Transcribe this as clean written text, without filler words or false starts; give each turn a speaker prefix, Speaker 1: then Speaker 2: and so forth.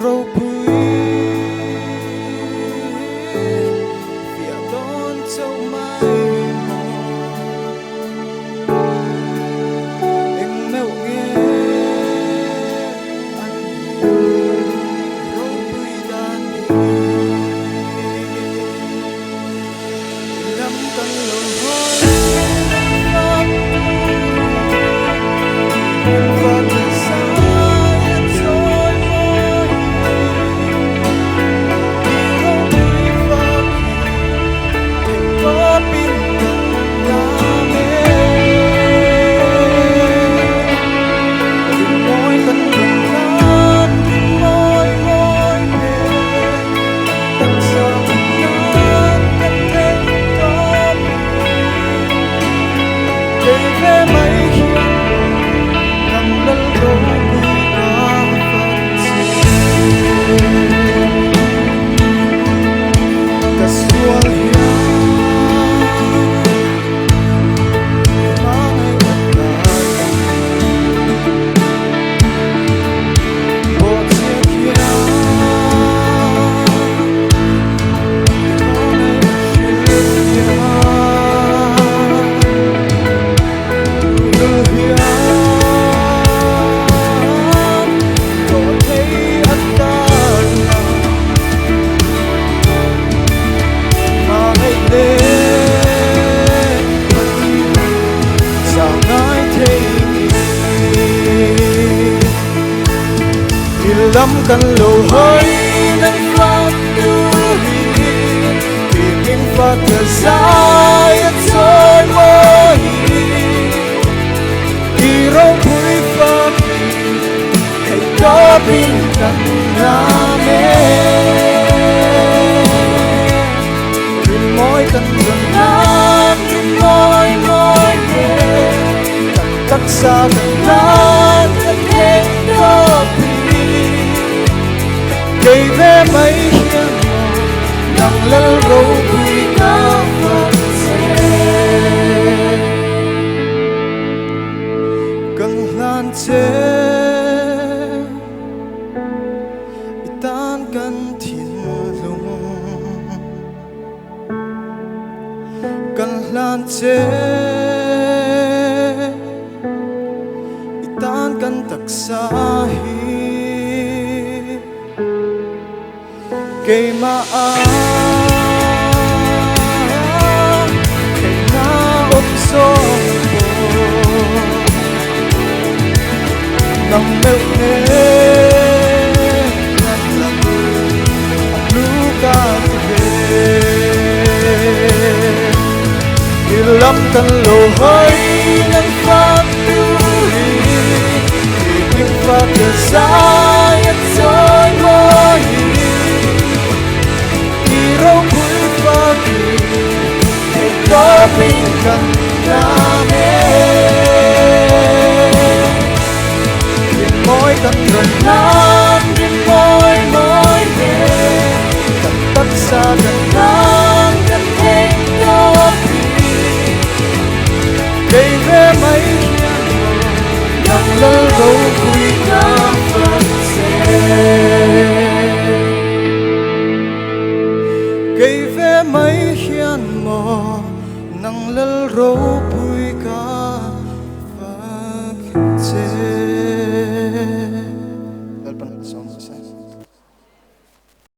Speaker 1: râu bụi phía đón châu mai em mèo nghe anh râu bụi đàn lắm căn lầu hói lắm căn lầu hơi nâng phát đuôi thì mình phát thời gian rồi mới thì rong bụi phát hãy có bình tĩnh nam em mỗi căn gần nam mỗi càng cách xa càng lan càng thêm có cây ve mấy hiên nắng lơ râu bụi cá vật cần lan chế tan cần thiên lùng cần lan chế tan cần tắc xa cây mà cây na ôm gió nằm mèo nghe luka về lắm căn lầu hơi nâng phát đuôi thì phát thời gian rồi mới râu bụi phát hãy có bình tĩnh nam em mỗi căn gần nam đến mỗi càng tách xa càng lan càng thêm có cây ve mấy nắng lơ râu bụi cá vật cây ve mấy hiên mò nắng lơ râu bụi cá vật chế